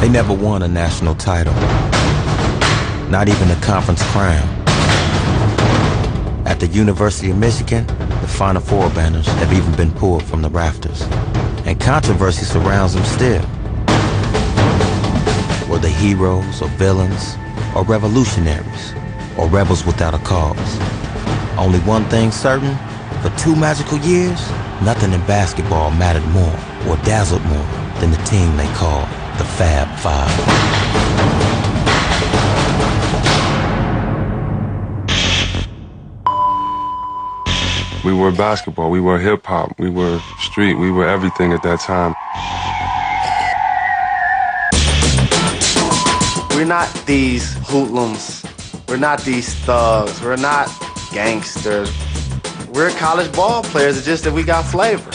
They never won a national title, not even a conference crown. At the University of Michigan, the Final Four banners have even been pulled from the rafters, and controversy surrounds them still. Were they heroes or villains or revolutionaries or rebels without a cause? Only one thing certain, for 2 magical years, nothing in basketball mattered more or dazzled more than the team they called the Fab Five. We were basketball, we were hip-hop, we were street, we were everything at that time. We're not these hoodlums, we're not these thugs, we're not gangsters. We're college ball players, it's just that we got flavor.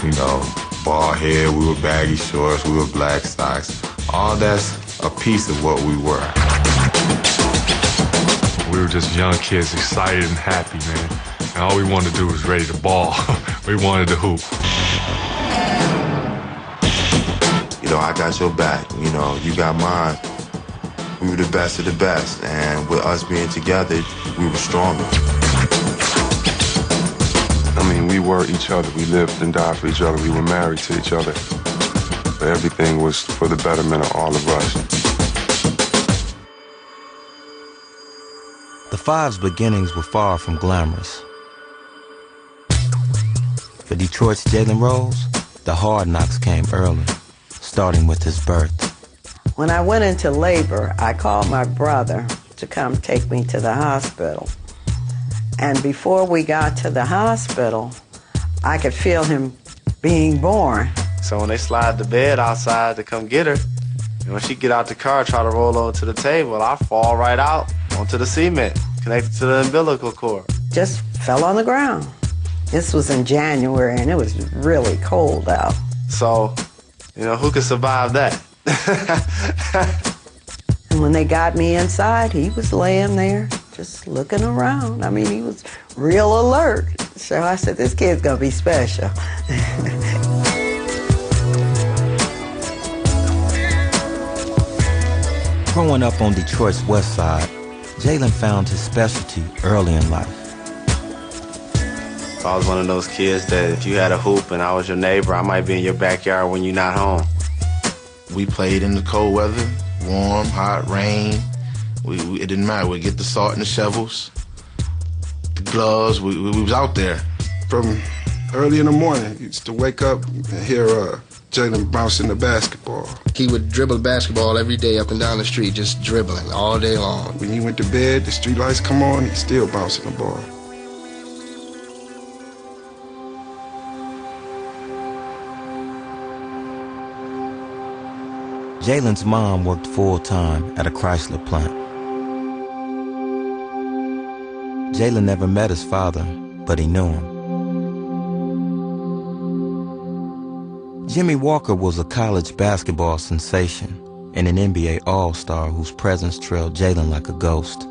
You know, bald head, we were baggy shorts, we were black socks. All that's a piece of what we were. We were just young kids, excited and happy, man. And all we wanted to do was ready to ball. We wanted to hoop. You know, I got your back, you know, you got mine. We were the best of the best, and with us being together, we were stronger. I mean, we were each other. We lived and died for each other. We were married to each other. But everything was for the betterment of all of us. The Five's beginnings were far from glamorous. For Detroit's Jalen Rose, the hard knocks came early, starting with his birth. When I went into labor, I called my brother to come take me to the hospital. And before we got to the hospital, I could feel him being born. So when they slide the bed outside to come get her, and when she get out the car, try to roll over to the table, I fall right out onto the cement, connected to the umbilical cord. Just fell on the ground. This was in January, and it was really cold out. So, you know, who could survive that? And when they got me inside, he was laying there just looking around. I mean, he was real alert. So I said, this kid's gonna be special. Growing up on Detroit's west side, Jalen found his specialty early in life. I was one of those kids that if you had a hoop and I was your neighbor, I might be in your backyard when you're not home. We played in the cold weather, warm, hot, rain. It didn't matter. We'd get the salt and the shovels, the gloves. We was out there. From early in the morning, used to wake up and hear Jalen bouncing the basketball. He would dribble the basketball every day up and down the street, just dribbling all day long. When he went to bed, the street lights come on, he's still bouncing the ball. Jalen's mom worked full-time at a Chrysler plant. Jalen never met his father, but he knew him. Jimmy Walker was a college basketball sensation and an NBA All-Star whose presence trailed Jalen like a ghost.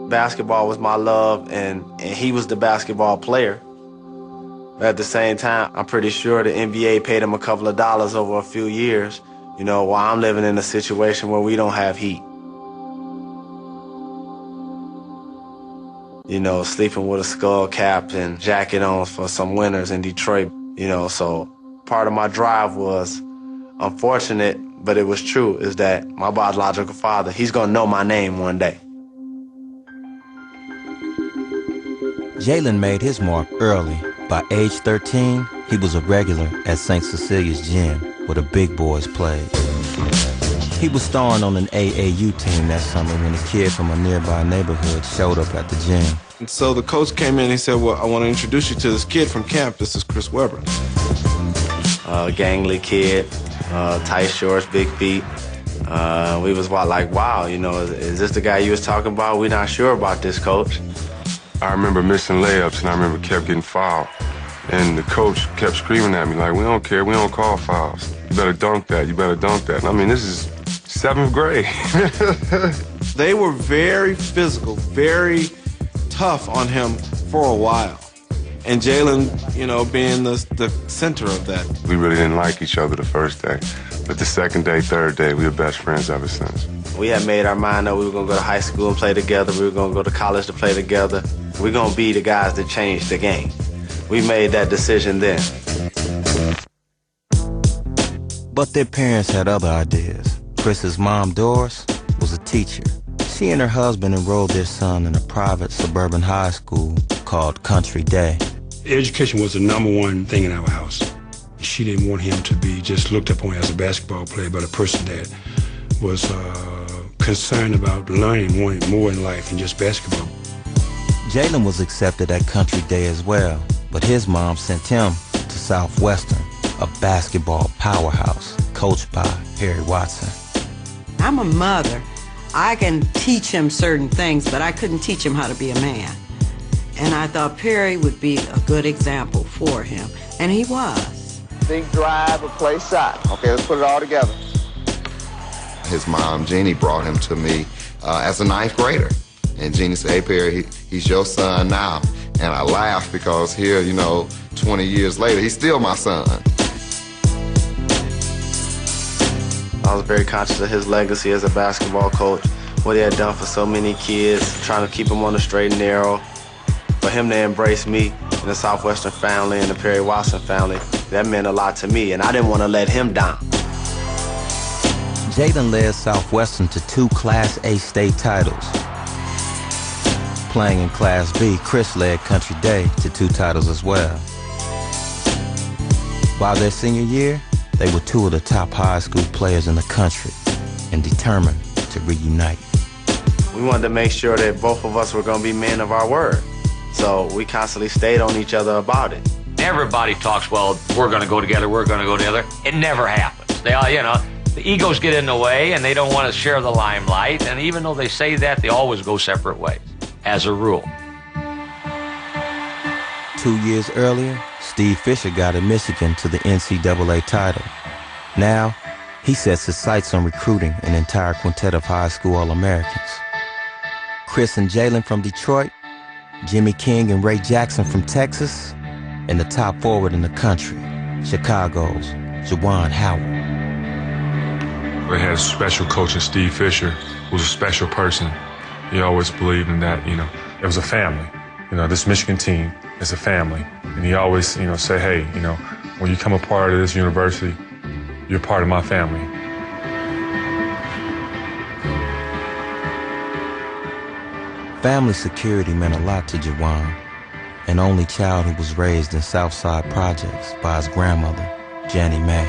Basketball was my love, and he was the basketball player. But at the same time, I'm pretty sure the NBA paid him a couple of dollars over a few years, you know, while I'm living in a situation where we don't have heat. You know, sleeping with a skull cap and jacket on for some winters in Detroit, you know, so part of my drive was unfortunate, but it was true, is that my biological father, he's gonna know my name one day. Jalen made his mark early. By age 13, he was a regular at St. Cecilia's gym where the big boys played. He was starring on an AAU team that summer when a kid from a nearby neighborhood showed up at the gym. And so the coach came in and he said, well, I want to introduce you to this kid from camp. This is Chris Webber. Gangly kid, tight shorts, big feet. We was like, wow, you know, is this the guy you was talking about? We're not sure about this, coach. I remember missing layups, and I remember kept getting fouled. And the coach kept screaming at me like, we don't care, we don't call fouls. You better dunk that, you better dunk that. And I mean, this is 7th grade. They were very physical, very tough on him for a while. And Jalen, being the center of that. We really didn't like each other the first day. But the second day, third day, we were best friends ever since. We had made our mind up we were going to go to high school and play together. We were going to go to college to play together. We're going to be the guys that changed the game. We made that decision then. But their parents had other ideas. Chris's mom, Doris, was a teacher. She and her husband enrolled their son in a private suburban high school called Country Day. Education was the number one thing in our house. She didn't want him to be just looked upon as a basketball player, but a person that was concerned about learning, wanting more in life than just basketball. Jalen was accepted at Country Day as well, but his mom sent him to Southwestern, a basketball powerhouse coached by Perry Watson. I'm a mother. I can teach him certain things, but I couldn't teach him how to be a man. And I thought Perry would be a good example for him, and he was. Big drive, a play shot. Okay, let's put it all together. His mom, Jeannie, brought him to me as a 9th grader. And Jeannie said, hey, Perry, he's your son now. And I laughed because here, 20 years later, he's still my son. I was very conscious of his legacy as a basketball coach, what he had done for so many kids, trying to keep them on the straight and narrow. For him to embrace me in the Southwestern family and the Perry Watson family, that meant a lot to me, and I didn't want to let him down. Jalen led Southwestern to 2 Class A state titles. Playing in Class B, Chris led Country Day to 2 titles as well. By their senior year, they were 2 of the top high school players in the country and determined to reunite. We wanted to make sure that both of us were going to be men of our word. So we constantly stayed on each other about it. Everybody talks, well, we're going to go together, we're going to go together. It never happens. They all, the egos get in the way and they don't want to share the limelight. And even though they say that, they always go separate ways, as a rule. 2 years earlier, Steve Fisher guided Michigan to the NCAA title. Now, he sets his sights on recruiting an entire quintet of high school All-Americans. Chris and Jalen from Detroit, Jimmy King and Ray Jackson from Texas, and the top forward in the country, Chicago's Juwan Howard. We had a special coach in Steve Fisher, who was a special person. He always believed in that, it was a family. This Michigan team is a family. And he always, say, hey, when you become a part of this university, you're part of my family. Family security meant a lot to Juwan, an only child who was raised in Southside projects by his grandmother, Jannie Mae.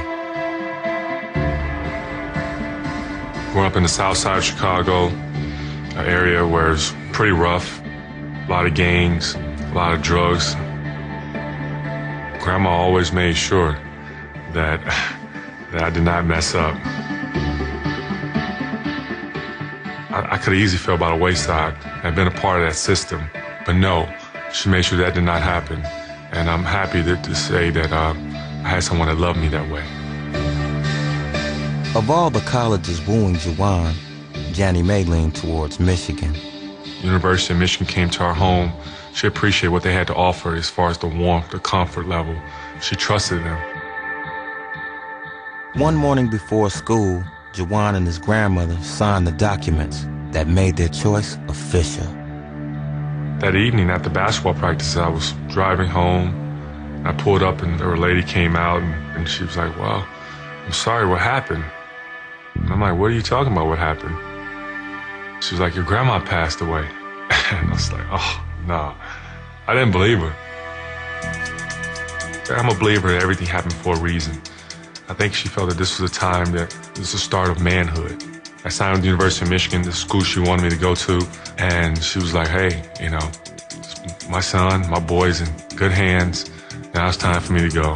Growing up in the South Side of Chicago, an area where it's pretty rough, a lot of gangs, a lot of drugs. Grandma always made sure that I did not mess up. I could have easily fell by the wayside and been a part of that system, but no, she made sure that did not happen. And I'm happy to say that I had someone that loved me that way. Of all the colleges wooing Juwan, Jannie Mae leaned towards Michigan. University of Michigan came to our home. She appreciated what they had to offer as far as the warmth, the comfort level. She trusted them. One morning before school, Juwan and his grandmother signed the documents that made their choice official. That evening after basketball practice, I was driving home. I pulled up and a lady came out and she was like, well, I'm sorry, what happened? And I'm like, what are you talking about, what happened? She was like, your grandma passed away. And I was like, oh, no. I didn't believe her. I'm a believer that everything happened for a reason. I think she felt that this was a time that this was the start of manhood. I signed with the University of Michigan, the school she wanted me to go to, and she was like, hey, my son, my boy's in good hands. Now it's time for me to go.